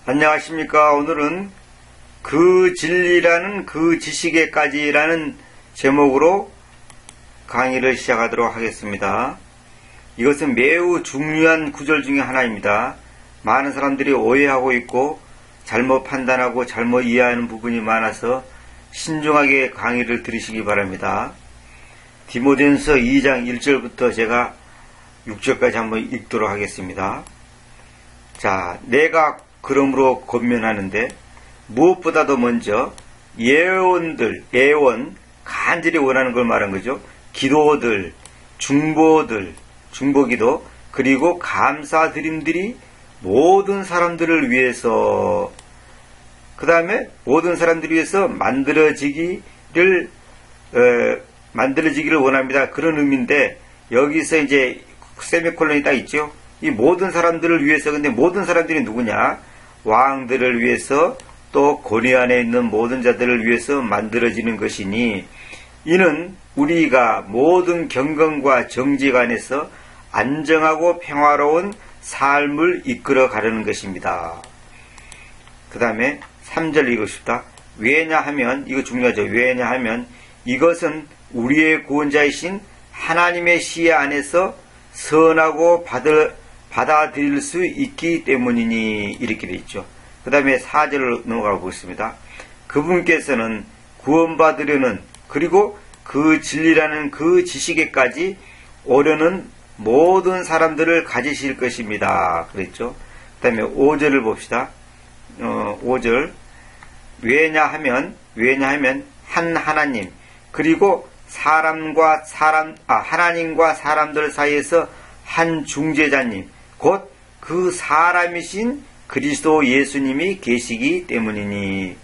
안녕하십니까. 오늘은 그 진리라는 그 지식에까지라는 제목으로 강의를 시작하도록 하겠습니다. 이것은 매우 중요한 구절 중에 하나입니다. 많은 사람들이 오해하고 있고 잘못 판단하고 잘못 이해하는 부분이 많아서 신중하게 강의를 들으시기 바랍니다. 디모데전서 2장 1절부터 제가 6절까지 한번 읽도록 하겠습니다. 자, 내가 그러므로 권면하는데 무엇보다도 먼저 예언들, 간절히 원하는 걸 말한 거죠. 기도들, 중보기도, 그리고 감사드림들이 모든 사람들을 위해서, 그 다음에 모든 사람들을 위해서 만들어지기를 원합니다. 그런 의미인데, 여기서 이제 세미콜론이 딱 있죠. 이 모든 사람들을 위해서, 근데 모든 사람들이 누구냐? 왕들을 위해서, 또 고리 안에 있는 모든 자들을 위해서 만들어지는 것이니, 이는 우리가 모든 경건과 정직 안에서 안정하고 평화로운 삶을 이끌어 가려는 것입니다. 그 다음에 3절 읽읍시다. 왜냐하면, 이거 중요하죠. 왜냐하면 이것은 우리의 구원자이신 하나님의 시야 안에서 선하고 받아들일 수 있기 때문이니, 이렇게 되어 있죠. 그 다음에 4절을 넘어가 보겠습니다. 그분께서는 구원받으려는, 그리고 그 진리라는 그 지식에까지 오려는 모든 사람들을 가지실 것입니다. 그랬죠. 그 다음에 5절을 봅시다. 5절. 왜냐하면 한 하나님, 그리고 하나님과 사람들 사이에서 한 중재자님, 곧 그 사람이신 그리스도 예수님이 계시기 때문이니.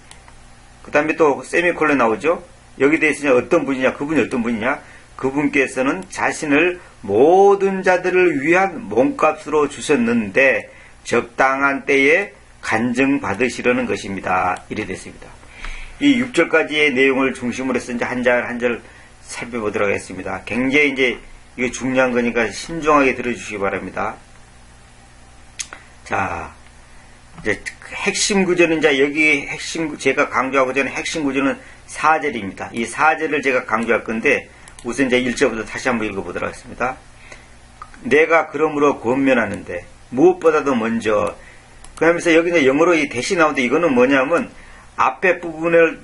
그 다음에 또 세미콜론 나오죠. 여기 대해서 어떤 분이냐, 그분이 어떤 분이냐. 그분께서는 자신을 모든 자들을 위한 몸값으로 주셨는데 적당한 때에 간증받으시려는 것입니다. 이래 됐습니다. 이 6절까지의 내용을 중심으로 해서 이제 한 절 한 절 살펴보도록 하겠습니다. 굉장히 이제 이게 중요한 거니까 신중하게 들어주시기 바랍니다. 자, 이제 핵심 구절은 이제 여기 제가 강조하고 전에 핵심 구절은 4절입니다. 이 4절을 제가 강조할 건데 우선 이제 1절부터 다시 한번 읽어보도록 하겠습니다. 내가 그러므로 권면하는데 무엇보다도 먼저, 그러면서 여기 이제 영어로 이 대시 나오는데 이거는 뭐냐면 앞에 부분을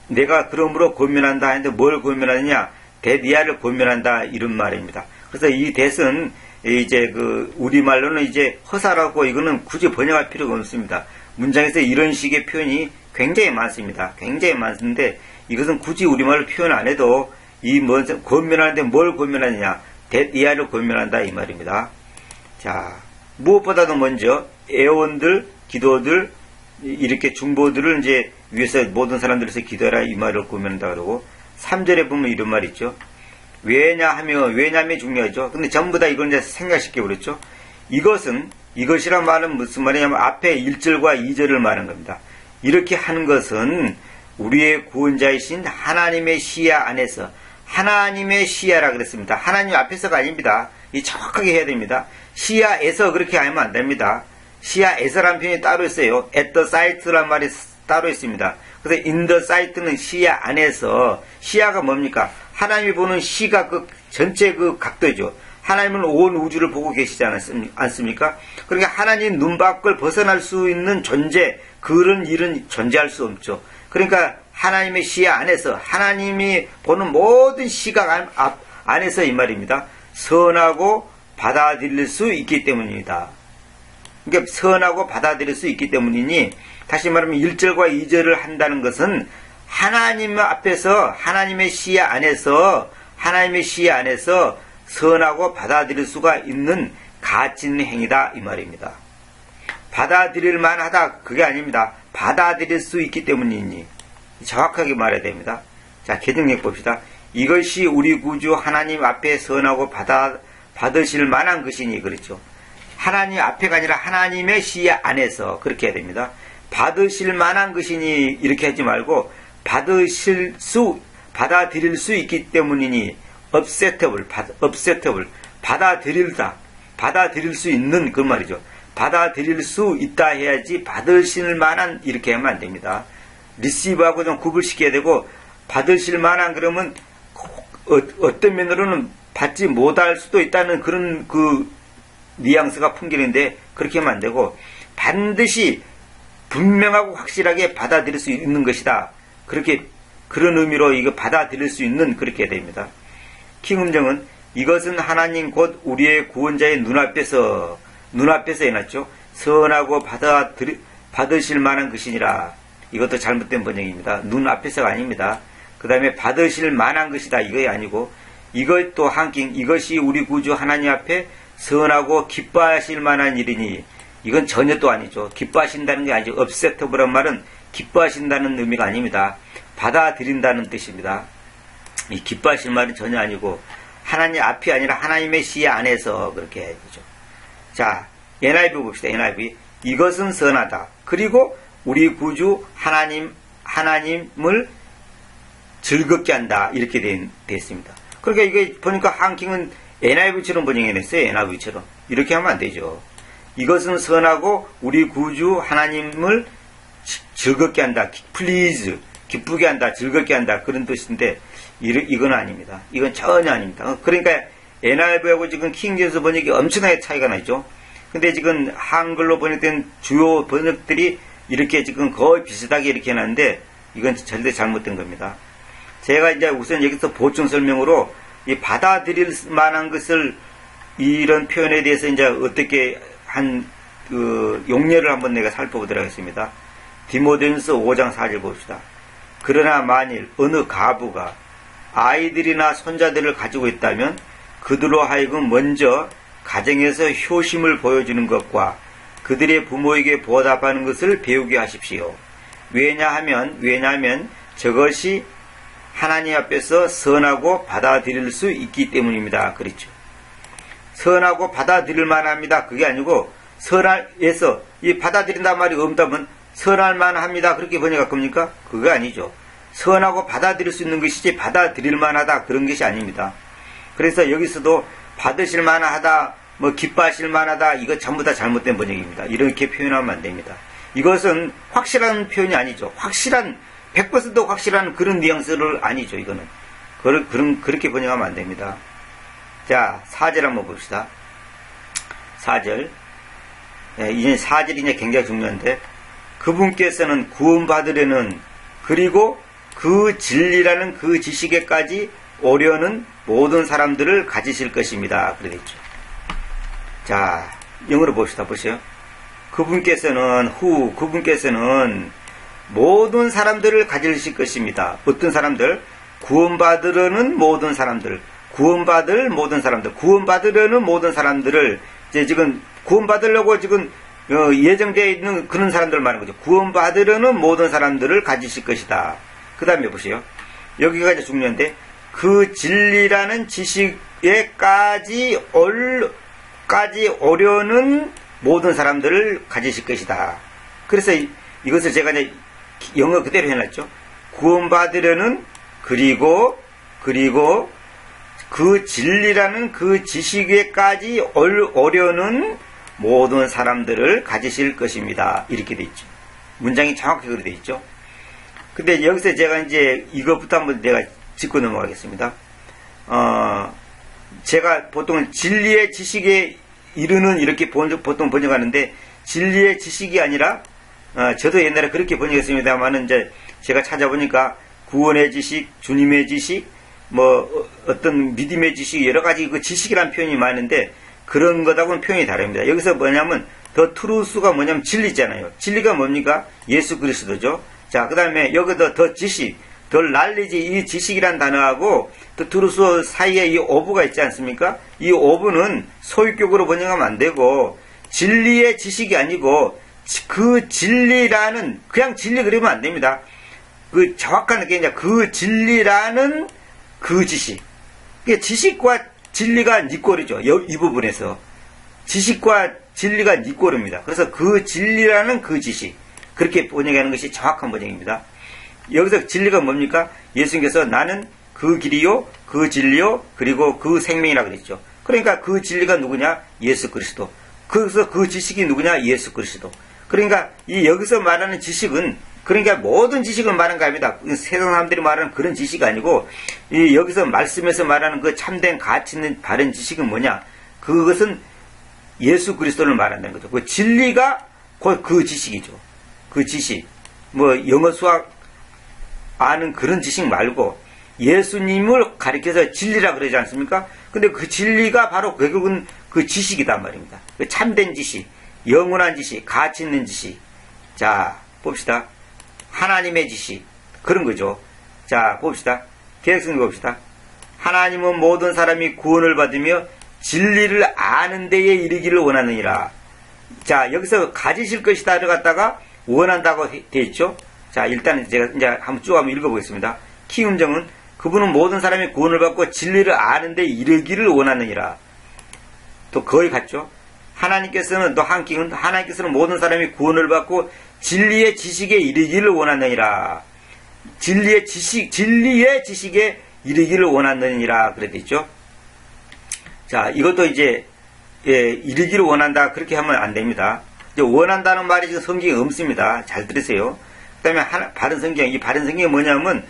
내가 그러므로 권면한다 했는데 뭘 권면하느냐? 대디아를 권면한다, 이런 말입니다. 그래서 이 대은 이제 우리말로는 이제 허사라고, 이거는 굳이 번역할 필요가 없습니다. 문장에서 이런 식의 표현이 굉장히 많습니다. 굉장히 많은데 이것은 굳이 우리말로 표현 안 해도 권면하는데 뭘 권면하느냐? 대디아를 권면한다, 이 말입니다. 자, 무엇보다도 먼저 애원들, 기도들, 이렇게 중보들을 이제 위해서 모든 사람들에서 기도해라, 이 말을 권면한다 그러고, 3절에 보면 이런 말이 있죠. 왜냐하면 중요하죠. 근데 전부 다 이걸 이제 생각시켜 버렸죠. 이것이란 말은 무슨 말이냐면 앞에 1절과 2절을 말하는 겁니다. 이렇게 하는 것은 우리의 구원자이신 하나님의 시야 안에서, 하나님의 시야라 그랬습니다. 하나님 앞에서가 아닙니다. 이 정확하게 해야 됩니다. 시야에서 그렇게 하면 안 됩니다. 시야에서라는 표현이 따로 있어요. at the sight라는 말이 따로 있습니다. 그래서 in the sight는 시야 안에서, 시야가 뭡니까? 하나님이 보는 시각, 전체 각도죠. 하나님은 온 우주를 보고 계시지 않습니까? 그러니까 하나님 눈 밖을 벗어날 수 있는 존재, 그런 일은 존재할 수 없죠. 그러니까 하나님의 시야 안에서, 하나님이 보는 모든 시각 안에서 이 말입니다. 선하고 받아들일 수 있기 때문입니다. 그러니까 선하고 받아들일 수 있기 때문이니, 다시 말하면 1절과 2절을 한다는 것은 하나님 앞에서, 하나님의 시야 안에서 선하고 받아들일 수가 있는 가치 있는 행위다, 이 말입니다. 받아들일 만하다, 그게 아닙니다. 받아들일 수 있기 때문이니 정확하게 말해야 됩니다. 자, 개정력 봅시다. 이것이 우리 구주 하나님 앞에 선하고 받으실 만한 것이니, 그렇죠. 하나님 앞에가 아니라 하나님의 시야 안에서, 그렇게 해야 됩니다. 받으실 만한 것이니 이렇게 하지 말고 받아들일 수 있기 때문이니, acceptable, 받아들일 수 있는, 그 말이죠. 받아들일 수 있다 해야지 받으실 만한 이렇게 하면 안 됩니다. 리시브하고 좀 구분시켜야 되고 받으실 만한 그러면 어떤 면으로는 받지 못할 수도 있다는 그런 그 뉘앙스가 풍기는데 그렇게 하면 안 되고 반드시 분명하고 확실하게 받아들일 수 있는 것이다. 그렇게 그런 의미로 이거 받아들일 수 있는 그렇게 해야 됩니다. 킹음정은 이것은 하나님 곧 우리의 구원자의 눈앞에서 해놨죠. 선하고 받으실 만한 것이니라. 이것도 잘못된 번역입니다. 눈앞에서가 아닙니다. 그 다음에 받으실 만한 것이다. 이거 아니고 이것 또 한킹 이것이 우리 구주 하나님 앞에 선하고 기뻐하실 만한 일이니 이건 전혀 또 아니죠. 기뻐하신다는 게 아니죠. 업세터브란 말은 기뻐하신다는 의미가 아닙니다. 받아들인다는 뜻입니다. 이 기뻐하실 말은 전혀 아니고 하나님 앞이 아니라 하나님의 시야 안에서 그렇게 해야 되죠. 자, NIV 봅시다. NIV. 이것은 선하다. 그리고 우리 구주 하나님을 즐겁게 한다. 이렇게 되어 있습니다. 그러니까 이게 보니까 한킹은 NIV처럼 번역해냈어요. NIV처럼. 이렇게 하면 안 되죠. 이것은 선하고 우리 구주 하나님을 즐겁게 한다. please. 기쁘게 한다. 즐겁게 한다. 그런 뜻인데 이건 아닙니다. 이건 전혀 아닙니다. 그러니까 NIV하고 지금 킹제임스 번역이 엄청나게 차이가 나죠. 근데 지금 한글로 번역된 주요 번역들이 이렇게 지금 거의 비슷하게 이렇게 해놨는데 이건 절대 잘못된 겁니다. 제가 이제 우선 여기서 보충 설명으로 이 받아들일 만한 것을 이런 표현에 대해서 이제 어떻게 용례를 한번 내가 살펴보도록 하겠습니다. 디모데전서 5장 4절 봅시다. 그러나 만일 어느 가부가 아이들이나 손자들을 가지고 있다면 그들로 하여금 먼저 가정에서 효심을 보여주는 것과 그들의 부모에게 보답하는 것을 배우게 하십시오. 왜냐하면 저것이 하나님 앞에서 선하고 받아들일 수 있기 때문입니다. 그렇죠. 선하고 받아들일 만합니다. 그게 아니고 선할에서 이 받아들인단 말이 없다면 선할 만합니다. 그렇게 번역할 겁니까? 그거 아니죠. 선하고 받아들일 수 있는 것이지 받아들일 만하다 그런 것이 아닙니다. 그래서 여기서도 받으실 만하다, 기뻐하실 만하다 이거 전부 다 잘못된 번역입니다. 이렇게 표현하면 안 됩니다. 이것은 확실한 표현이 아니죠. 100% 확실한 그런 뉘앙스를 아니죠. 이거는 그렇게 번역하면 안 됩니다. 자, 4절 한번 봅시다. 4절. 이제 4절이 굉장히 중요한데 그분께서는 구원받으려는 그리고 그 진리라는 그 지식에까지 오려는 모든 사람들을 가지실 것입니다. 그러겠죠. 자, 영어로 봅시다. 보세요. 그분께서는 모든 사람들을 가지실 것입니다. 어떤 사람들? 구원받으려는 모든 사람들. 구원받으려는 모든 사람들을 이제 지금 구원받으려고 지금 예정되어 있는 그런 사람들 말하는 거죠. 구원받으려는 모든 사람들을 가지실 것이다. 그 다음에 보세요. 여기가 이제 중요한데 그 진리라는 지식에까지 오려는 모든 사람들을 가지실 것이다. 그래서 이것을 제가 이제 영어 그대로 해놨죠. 구원받으려는 그리고 그 진리라는 그 지식에까지 오려는 모든 사람들을 가지실 것입니다. 이렇게 돼 있죠. 문장이 정확하게 그렇게 돼 있죠. 근데 여기서 제가 이제 이것부터 한번 내가 짚고 넘어가겠습니다. 제가 보통 진리의 지식에 이르는 이렇게 보통 번역하는데 진리의 지식이 아니라 저도 옛날에 그렇게 번역했습니다만은 이제 제가 찾아보니까 구원의 지식, 주님의 지식, 어떤 믿음의 지식 여러 가지 그 지식이라는 표현이 많은데 그런 것하고는 표현이 다릅니다. 여기서 뭐냐면 더 트루스가 뭐냐면 진리잖아요. 진리가 뭡니까? 예수 그리스도죠. 자, 그 다음에 여기서 더 지식, 더 날리지 이 지식이란 단어하고 더 트루스 사이에 이 오브가 있지 않습니까? 이 오브는 소유격으로 번역하면 안 되고 진리의 지식이 아니고 그 진리라는 그냥 진리 그러면 안 됩니다. 그 정확한 게 이제 그 진리라는 그 지식. 지식과 진리가 니꼴이죠. 이 부분에서 지식과 진리가 니꼴입니다. 그래서 그 진리라는 그 지식 그렇게 번역하는 것이 정확한 번역입니다. 여기서 진리가 뭡니까? 예수님께서 나는 그 길이요, 그 진리요, 그리고 그 생명이라 그랬죠. 그러니까 그 진리가 누구냐? 예수 그리스도. 그래서 그 지식이 누구냐? 예수 그리스도. 그러니까 이 여기서 말하는 지식은 그러니까 모든 지식을 말하는 겁니다. 세상 사람들이 말하는 그런 지식이 아니고 이 여기서 말씀에서 말하는 그 참된 가치 있는 바른 지식은 뭐냐? 그것은 예수 그리스도를 말한다는 거죠. 그 진리가 곧 그 지식이죠. 그 지식. 뭐 영어 수학 아는 그런 지식 말고 예수님을 가리켜서 진리라 그러지 않습니까? 근데 그 진리가 바로 결국은 그 지식이단 말입니다. 그 참된 지식, 영원한 지식, 가치 있는 지식. 자, 봅시다. 하나님의 지식. 그런 거죠. 자, 봅시다. 계획성경 봅시다. 하나님은 모든 사람이 구원을 받으며 진리를 아는 데에 이르기를 원하느니라. 자, 여기서 가지실 것이다를 갖다가 원한다고 되어 있죠. 자, 일단 제가 이제 한번 쭉 한번 읽어보겠습니다. 키움정은 그분은 모든 사람이 구원을 받고 진리를 아는 데 이르기를 원하느니라. 또 거의 같죠. 하나님께서는 또 한킹은 하나님께서는 모든 사람이 구원을 받고 진리의 지식에 이르기를 원하느니라. 진리의 지식에 이르기를 원하느니라 그랬죠. 있죠. 자, 이것도 이제 이르기를 원한다 그렇게 하면 안 됩니다. 이제 원한다는 말이 지금 성경에 없습니다. 잘 들으세요. 그다음에 바른 성경, 이 바른 성경이 뭐냐면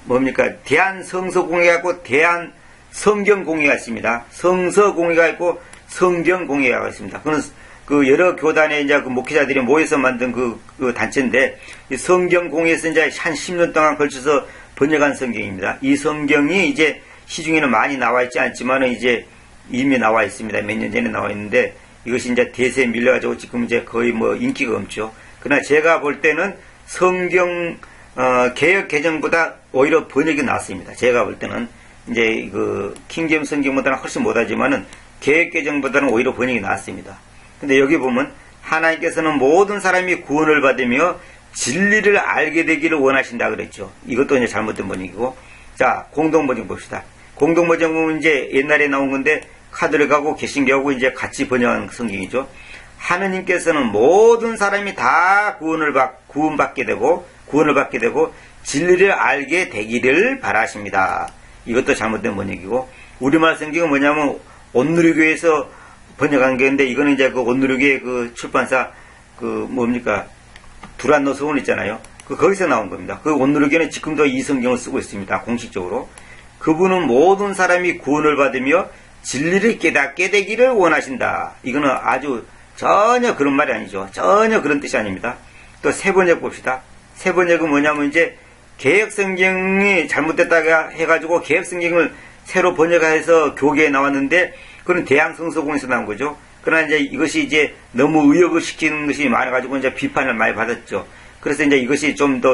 뭡니까? 대한성서공회가 있고 대한성경공회가 있습니다. 성서공회가 있고 성경공회가 있습니다. 그는 그 여러 교단의 이제 그 목회자들이 모여서 만든 그 단체인데, 이 성경공회에서 이제 한 10년 동안 걸쳐서 번역한 성경입니다. 이 성경이 이제 시중에는 많이 나와 있지 않지만은 이제 이미 나와 있습니다. 몇 년 전에 나와 있는데, 이것이 이제 대세에 밀려가지고 지금 이제 거의 뭐 인기가 없죠. 그러나 제가 볼 때는 성경, 개역 개정보다 오히려 번역이 낫습니다. 제가 볼 때는 이제 그 킹제임 성경보다는 훨씬 못하지만은 개역 개정보다는 오히려 번역이 낫습니다. 근데 여기 보면 하나님께서는 모든 사람이 구원을 받으며 진리를 알게 되기를 원하신다 그랬죠. 이것도 이제 잘못된 번역이고. 자, 공동번역 봅시다. 공동번역 보면 이제 옛날에 나온 건데 카톨릭하고 개신교하고 이제 같이 번역한 성경이죠. 하느님께서는 모든 사람이 다 구원을 받게 되고 진리를 알게 되기를 바라십니다. 이것도 잘못된 번역이고, 우리말 성경은 뭐냐면 온누리교에서 번역한 게인데, 이거는 이제 그 온누리교의 그 출판사 두란노 서원 있잖아요. 거기서 나온 겁니다. 그 온누리교는 지금도 이 성경을 쓰고 있습니다. 공식적으로. 그분은 모든 사람이 구원을 받으며 진리를 깨닫게 되기를 원하신다. 이거는 아주 전혀 그런 말이 아니죠. 전혀 그런 뜻이 아닙니다. 또 새 번역 봅시다. 새 번역은 뭐냐면 이제 개역성경이 잘못됐다가 해가지고 개역성경을 새로 번역해서 교계에 나왔는데, 그건 대한성서공회에서 나온 거죠. 그러나 이제 이것이 이제 너무 의역을 시키는 것이 많아가지고 이제 비판을 많이 받았죠. 그래서 이제 이것이 좀 더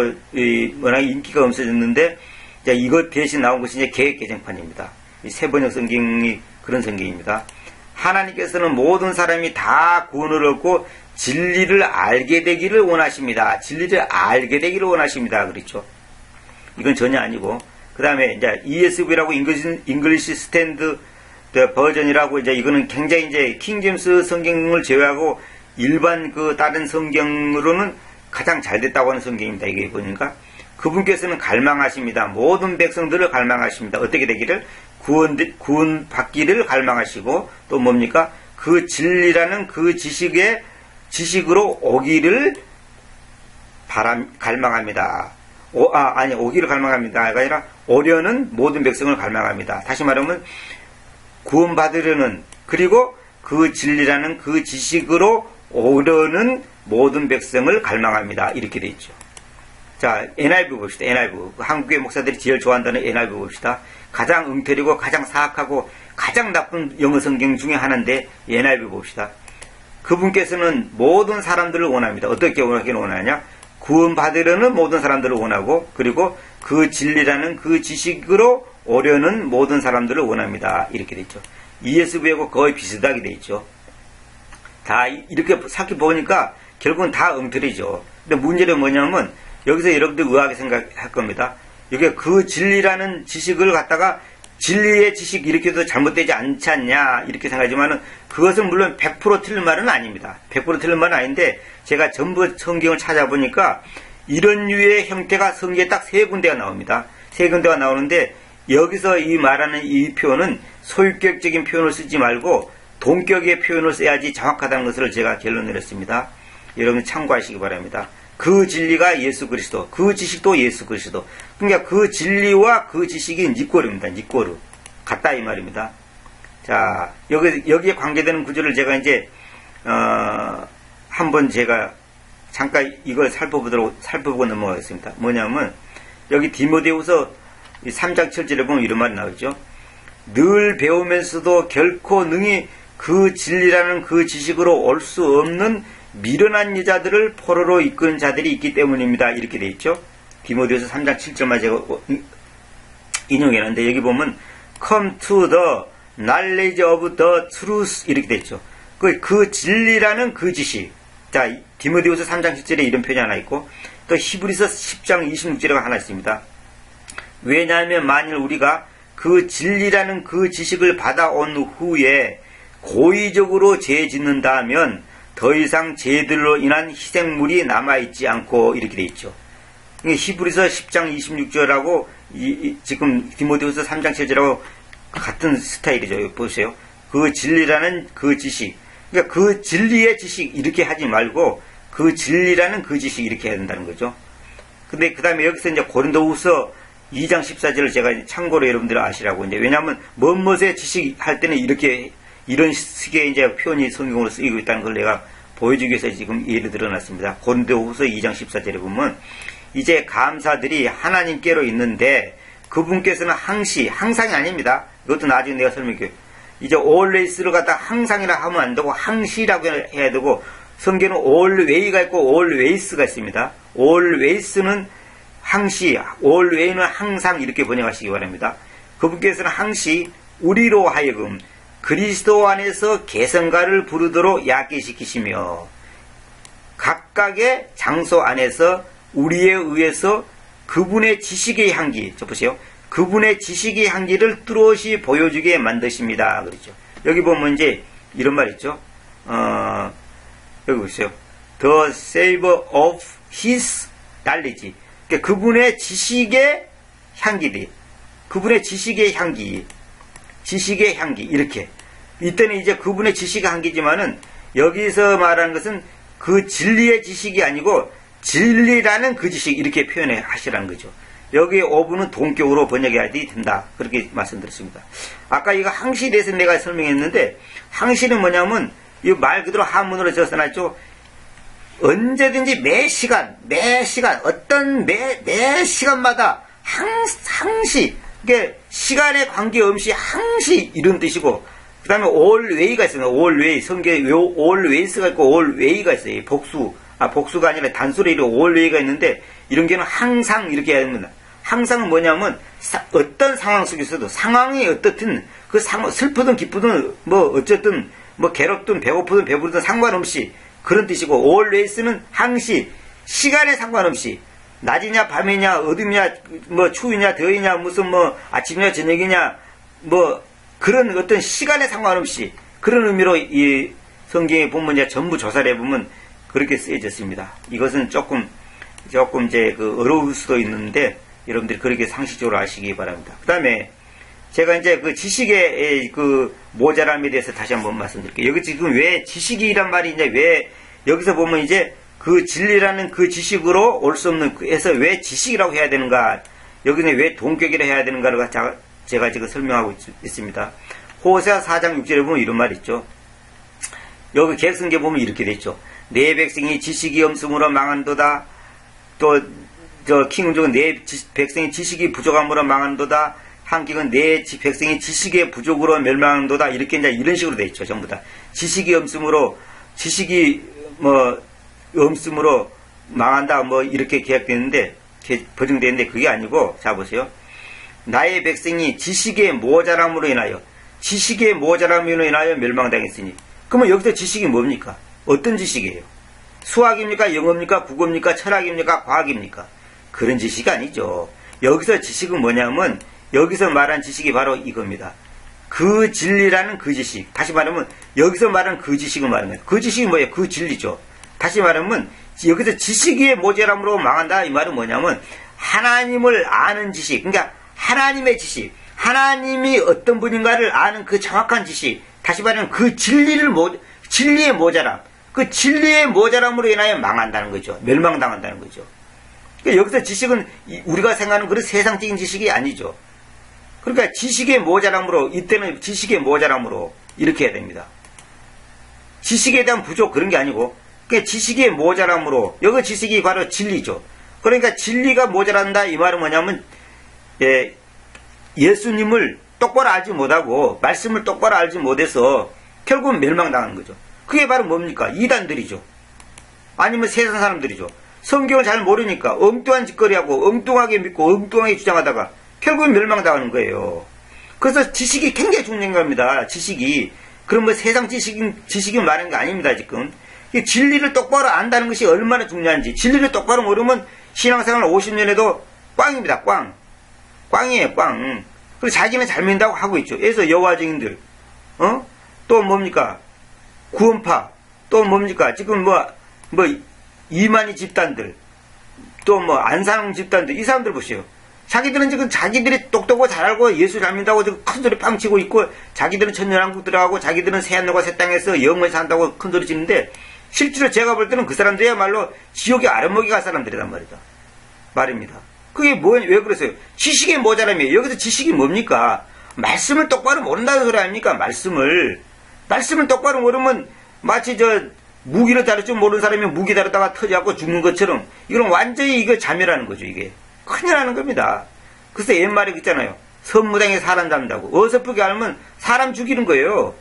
워낙 인기가 없어졌는데, 이제 이것 대신 나온 것이 이제 개역 개정판입니다. 이 새 번역 성경이 그런 성경입니다. 하나님께서는 모든 사람이 다 구원을 얻고 진리를 알게 되기를 원하십니다. 진리를 알게 되기를 원하십니다. 그렇죠. 이건 전혀 아니고, 그 다음에 이제 ESV라고 잉글리시 스탠드 버전이라고, 이제 이거는 굉장히 이제 킹제임스 성경을 제외하고 일반 그 다른 성경으로는 가장 잘 됐다고 하는 성경입니다. 이게 보니까 그분께서는 갈망하십니다. 모든 백성들을 갈망하십니다. 어떻게 되기를? 구원 받기를 갈망하시고, 또 뭡니까? 그 진리라는 그 지식으로 오기를 갈망합니다. 오기를 갈망합니다가 아니라 오려는 모든 백성을 갈망합니다. 다시 말하면 구원 받으려는, 그리고 그 진리라는 그 지식으로 오려는 모든 백성을 갈망합니다. 이렇게 돼 있죠. 자, NIV 봅시다. NIV. 한국의 목사들이 제일 좋아한다는 NIV 봅시다. 가장 엉터리고 가장 사악하고 가장 나쁜 영어 성경 중에 하나인데, NIV 봅시다. 그분께서는 모든 사람들을 원합니다. 어떻게 하기를 원하냐? 구원 받으려는 모든 사람들을 원하고, 그리고 그 진리라는 그 지식으로 오려는 모든 사람들을 원합니다. 이렇게 돼 있죠. ESV하고 거의 비슷하게 돼 있죠. 다 이렇게 살펴 보니까 결국은 다 엉터리죠. 근데 문제는 뭐냐면, 여기서 여러분들 의아하게 생각할 겁니다. 이게 그 진리라는 지식을 갖다가 진리의 지식 이렇게 해도 잘못되지 않지 않냐 이렇게 생각하지만은, 그것은 물론 100% 틀린 말은 아닙니다. 100% 틀린 말은 아닌데, 제가 전부 성경을 찾아보니까 이런 류의 형태가 성경에 딱 세 군데가 나옵니다. 세 군데가 나오는데, 여기서 이 말하는 이 표현은 소유격적인 표현을 쓰지 말고 동격의 표현을 써야지 정확하다는 것을 제가 결론을 내렸습니다. 여러분 참고하시기 바랍니다. 그 진리가 예수 그리스도, 그 지식도 예수 그리스도. 그러니까 그 진리와 그 지식이 니꼬르입니다. 니꼬르. 같다 이 말입니다. 자, 여기에 관계되는 구절을 제가 이제 한번 제가 잠깐 이걸 살펴보고 넘어가겠습니다. 뭐냐면 여기 디모데후서 3장 7절에 보면 이런 말이 나오죠. 늘 배우면서도 결코 능히 그 진리라는 그 지식으로 올 수 없는 미련한 여자들을 포로로 이끄는 자들이 있기 때문입니다. 이렇게 돼 있죠. 디모데후서 3장 7절만 제가 인용했는데 여기 보면 come to the knowledge of the truth 이렇게 돼 있죠. 그 진리라는 그 지식. 자, 디모데후서 3장 7절에 이런 표현이 하나 있고 또 히브리서 10장 26절에 하나 있습니다. 왜냐하면 만일 우리가 그 진리라는 그 지식을 받아온 후에 고의적으로 죄 짓는다면 더 이상 죄들로 인한 희생물이 남아있지 않고 이렇게 돼 있죠. 히브리서 10장 26절하고 지금 디모데후서 3장 7절하고 같은 스타일이죠. 보세요. 그 진리라는 그 지식. 그러니까 그 진리의 지식 이렇게 하지 말고 그 진리라는 그 지식 이렇게 해야 된다는 거죠. 근데 그 다음에 여기서 이제 고린도후서 2장 14절을 제가 참고로 여러분들 아시라고 이제 왜냐하면 무엇의 지식 할 때는 이렇게 이런 식의 이제 표현이 성경으로 쓰이고 있다는 걸 내가 보여주기 위해서 지금 예를 들어놨습니다. 고린도후서 2장 14절에 보면 이제 감사들이 하나님께로 있는데 그분께서는 항상이 아닙니다. 이것도 나중에 내가 설명할게요. 이제 always를 갖다 항상이라 하면 안 되고 항시라고 해야 되고 성경은 alway가 있고 always가 있습니다. always는 항시, alway는 항상 이렇게 번역하시기 바랍니다. 그분께서는 항시 우리로 하여금 그리스도 안에서 개성가를 부르도록 약계시키시며 각각의 장소 안에서 우리에 의해서 그분의 지식의 향기, 저 보세요. 그분의 지식의 향기를 뚜렷이 보여주게 만드십니다. 그렇죠. 여기 보면 이제 이런 말 있죠. 여기 보세요. The savor of his knowledge. 그러니까 그분의 지식의 향기들. 그분의 지식의 향기. 지식의 향기. 이렇게. 이때는 이제 그분의 지식의 향기지만은 여기서 말하는 것은 그 진리의 지식이 아니고 진리라는 그 지식 이렇게 표현해 하시라는 거죠. 여기 어부는 동격으로 번역해야 된다. 그렇게 말씀드렸습니다. 아까 이거 항시에 대해서 내가 설명했는데 항시는 뭐냐면 이 말 그대로 한문으로 써놨죠. 언제든지 매 시간 어떤 매 시간마다 항시 이게 시간에 관계없이 항시 이런 뜻이고 그 다음에 alway가 있습니다. alway 성경에 always가 있고 alway가 있어요. 복수가 아니라 단수로 alway가 있는데 이런 게는 항상 이렇게 해야 됩니다. 항상은 뭐냐면 어떤 상황 속에서도 상황이 어떻든 그 슬프든 기쁘든 뭐 어쨌든 뭐 괴롭든 배고프든 배부르든 상관없이 그런 뜻이고 always는 항시 시간에 상관없이 낮이냐 밤이냐 어둠이냐 뭐 추위냐 더위냐 무슨 뭐 아침이냐 저녁이냐 뭐 그런 어떤 시간에 상관없이 그런 의미로 이 성경의 본문에 전부 조사를 해보면 그렇게 쓰여졌습니다. 이것은 조금 이제 그 어려울 수도 있는데 여러분들이 그렇게 상식적으로 아시기 바랍니다. 그 다음에 제가 이제 그 지식의 그 모자람에 대해서 다시 한번 말씀드릴게요. 여기 지금 왜 지식이란 말이 이제 왜 여기서 보면 이제 그 진리라는 그 지식으로 올 수 없는 해서 왜 지식이라고 해야 되는가 여기는 왜 동격이라 해야 되는가를 제가 지금 설명하고 있습니다. 호세아 4장 6절에 보면 이런 말이 있죠. 여기 개성계 보면 이렇게 돼 있죠. 내 백성이 지식이 없음으로 망한도다. 또 저 킹은족은 내 백성이 지식이 부족함으로 망한도다. 한국은 내 백성이 지식의 부족으로 멸망한도다. 이렇게 이제 이런 식으로 돼 있죠. 전부 다 지식이 없음으로 망한다. 뭐 이렇게 계약되는데 버정되는데 그게 아니고 자 보세요. 나의 백성이 지식의 모자람으로 인하여 멸망당했으니 그러면 여기서 지식이 뭡니까? 어떤 지식이에요? 수학입니까? 영어입니까? 국어입니까? 철학입니까? 과학입니까? 그런 지식이 아니죠. 여기서 지식은 뭐냐면 여기서 말한 지식이 바로 이겁니다. 그 진리라는 그 지식. 다시 말하면 여기서 말하는 그 지식을 말하는 거예요. 그 지식이 뭐예요? 그 진리죠. 다시 말하면 여기서 지식의 모자람으로 망한다 이 말은 뭐냐면 하나님을 아는 지식. 그러니까 하나님의 지식, 하나님이 어떤 분인가를 아는 그 정확한 지식, 다시 말하면 그 진리의 모자람, 그 진리의 모자람으로 인하여 망한다는 거죠. 멸망당한다는 거죠. 그러니까 여기서 지식은 우리가 생각하는 그런 세상적인 지식이 아니죠. 그러니까 지식의 모자람으로, 이때는 지식의 모자람으로 이렇게 해야 됩니다. 지식에 대한 부족 그런 게 아니고, 그러니까 지식의 모자람으로, 여기 지식이 바로 진리죠. 그러니까 진리가 모자란다 이 말은 뭐냐면, 예수님을 똑바로 알지 못하고 말씀을 똑바로 알지 못해서 결국은 멸망당하는 거죠. 그게 바로 뭡니까? 이단들이죠. 아니면 세상 사람들이죠. 성경을 잘 모르니까 엉뚱한 짓거리하고 엉뚱하게 믿고 엉뚱하게 주장하다가 결국은 멸망당하는 거예요. 그래서 지식이 굉장히 중요한 겁니다. 지식이. 그럼 뭐 세상 지식이 말하는 게 아닙니다, 지금. 진리를 똑바로 안다는 것이 얼마나 중요한지. 진리를 똑바로 모르면 신앙생활 50년에도 꽝입니다, 꽝. 꽝이에요, 꽝. 그래서 자기는 잘 믿는다고 하고 있죠. 그래서 여호와 증인들, 또 뭡니까? 구원파, 또 뭡니까? 지금 이만희 집단들, 또 안상 집단들, 이 사람들 보세요. 자기들은 지금 자기들이 똑똑하고 잘 알고 예수 잘 믿는다고 지금 큰 소리 빵 치고 있고, 자기들은 천년왕국 들어가고, 자기들은 새하늘과 새 땅에서 영원히 산다고 큰 소리 치는데, 실제로 제가 볼 때는 그 사람들이야말로 지옥의 아랫목에 갈 사람들이란 말입니다. 그게 왜 그러세요? 지식의 모자람이에요. 여기서 지식이 뭡니까? 말씀을 똑바로 모른다는 소리 아닙니까? 말씀을 똑바로 모르면 마치 무기를 다룰 줄 모르는 사람이 무기 다루다가 터져갖고 죽는 것처럼, 이건 완전히 이거 자멸하는 거죠, 이게. 큰일 나는 겁니다. 그래서 옛말에 있잖아요. 선무당에 사람 잡는다고. 어설프게 알면 사람 죽이는 거예요.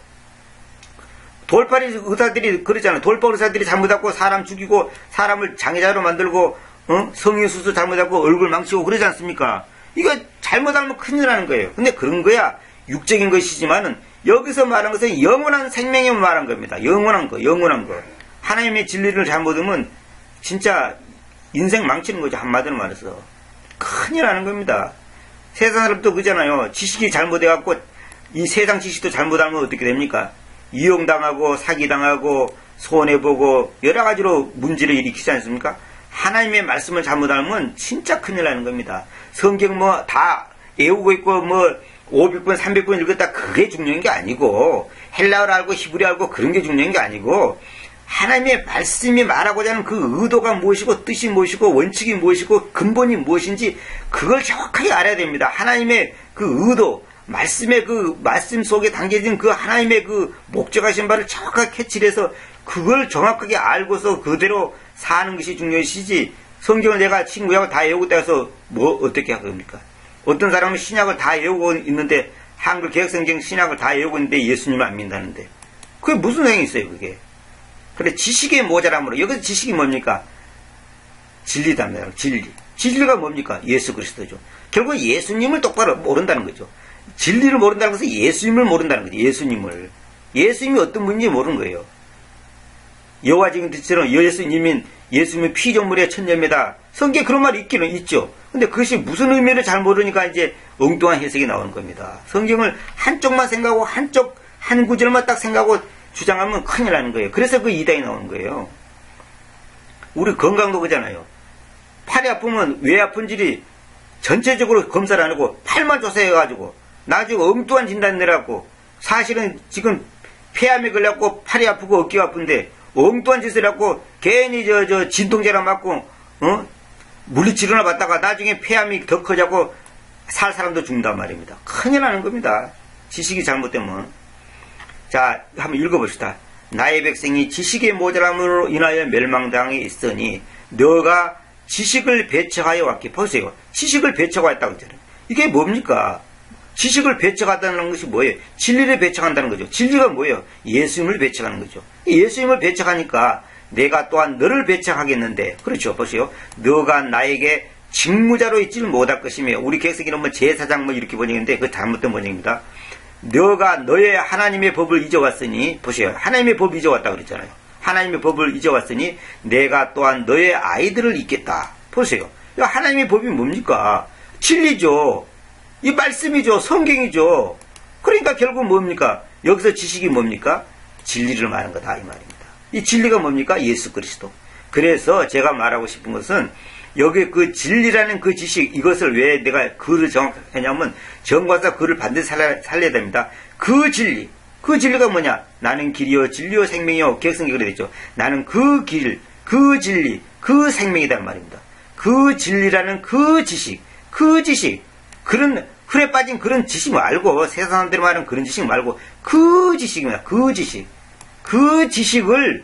돌팔이 의사들이 그러잖아요. 돌팔 의사들이 잘못하고 사람 죽이고, 사람을 장애자로 만들고, 성인수술 잘못하고 얼굴 망치고 그러지 않습니까? 이거 잘못하면 큰일 나는 거예요. 근데 그런 거야 육적인 것이지만은, 여기서 말한 것은 영원한 생명에 말한 겁니다. 영원한 거. 하나님의 진리를 잘못하면 진짜 인생 망치는 거죠. 한마디로 말해서. 큰일 나는 겁니다. 세상 사람도 그러잖아요. 지식이 잘못해갖고, 이 세상 지식도 잘못하면 어떻게 됩니까? 이용당하고, 사기당하고, 손해보고, 여러 가지로 문제를 일으키지 않습니까? 하나님의 말씀을 잘못하면 진짜 큰일 나는 겁니다. 성경 다 외우고 있고, 500번, 300번 읽었다, 그게 중요한 게 아니고, 헬라어를 알고 히브리 알고 그런 게 중요한 게 아니고, 하나님의 말씀이 말하고자 하는 그 의도가 무엇이고, 뜻이 무엇이고, 원칙이 무엇이고, 근본이 무엇인지, 그걸 정확하게 알아야 됩니다. 하나님의 그 의도, 말씀 속에 담겨진 그 하나님의 그 목적하신 바를 정확하게 캐치를 해서, 그걸 정확하게 알고서 그대로 사는 것이 중요시지, 성경을 내가 친구하고 다 외우고 따라서 어떻게 할 겁니까? 어떤 사람은 신약을 다 외우고 있는데, 한글 개혁성경 신약을 다 외우고 있는데 예수님을 안 믿는다는데, 그게 무슨 행위 있어요, 그게? 그래, 지식의 모자람으로, 여기서 지식이 뭡니까? 진리답니다. 진리가 뭡니까? 예수 그리스도죠. 결국 예수님을 똑바로 모른다는 거죠. 진리를 모른다는 것은 예수님을 모른다는 거죠. 예수님이 어떤 분인지 모르는 거예요. 여호와 증인들처럼 예수님은 피조물의 천녀입니다. 성경에 그런 말이 있기는 있죠. 근데 그것이 무슨 의미를 잘 모르니까 이제 엉뚱한 해석이 나오는 겁니다. 성경을 한쪽만 생각하고 한 구절만 딱 생각하고 주장하면 큰일 나는 거예요. 그래서 그 이단이 나오는 거예요. 우리 건강도 그러잖아요. 팔이 아프면 왜 아픈지 전체적으로 검사를 안 하고 팔만 조사해가지고 나중에 엉뚱한 진단 내라고, 사실은 지금 폐암에 걸렸고 팔이 아프고 어깨가 아픈데 엉뚱한 짓을 하고 괜히 진통제나 맞고 물리치료나 받다가 나중에 폐암이 더 커져고 살 사람도 죽는단 말입니다. 큰일 나는 겁니다. 지식이 잘못되면. 자, 한번 읽어봅시다. 나의 백성이 지식의 모자람으로 인하여 멸망당해 있으니 너가 지식을 배척하여 왔기. 보세요. 지식을 배척하였다고 했잖아요. 이게 뭡니까? 지식을 배척한다는 것이 뭐예요? 진리를 배척한다는 거죠. 진리가 뭐예요? 예수님을 배척하는 거죠. 예수님을 배척하니까 내가 또한 너를 배척하겠는데, 그렇죠. 보세요. 너가 나에게 직무자로 있지를 못할 것이며, 우리 개혁성기는 제사장 이렇게 번역인데 그거 잘못된 번역입니다. 너가 너의 하나님의 법을 잊어왔으니, 보세요. 하나님의 법을 잊어왔다고 그랬잖아요. 하나님의 법을 잊어왔으니 내가 또한 너의 아이들을 잊겠다. 보세요. 하나님의 법이 뭡니까? 진리죠. 이 말씀이죠. 성경이죠. 그러니까 결국 뭡니까? 여기서 지식이 뭡니까? 진리를 말하는 거다 이 말입니다. 이 진리가 뭡니까? 예수 그리스도. 그래서 제가 말하고 싶은 것은 여기 그 진리라는 그 지식, 이것을 왜 내가 글을 정확하냐면 정과사 글을 반드시 살려야 됩니다. 그 진리, 그 진리가 뭐냐? 나는 길이요 진리요 생명이요. 개혁성이 그래 됐죠. 나는 그 길, 그 진리, 그 생명이라는 말입니다. 그 진리라는 그 지식, 그런 흘에 빠진 그런 지식 말고, 세상 사람들이 말하는 그런 지식 말고 그 지식입니다. 그 지식. 그 지식을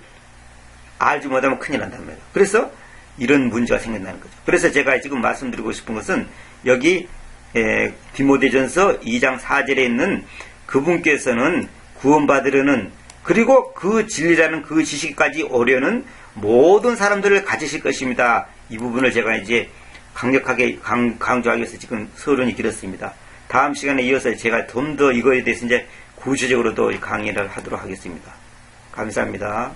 알지 못하면 큰일 난단 말이에요. 그래서 이런 문제가 생긴다는 거죠. 그래서 제가 지금 말씀드리고 싶은 것은 여기 디모데전서 2장 4절에 있는 그분께서는 구원받으려는, 그리고 그 진리라는 그 지식까지 오려는 모든 사람들을 가지실 것입니다. 이 부분을 제가 이제 강력하게 강조하기 위해서 지금 서론이 길었습니다. 다음 시간에 이어서 제가 좀 더 이거에 대해서 이제 구체적으로 또 강의를 하도록 하겠습니다. 감사합니다.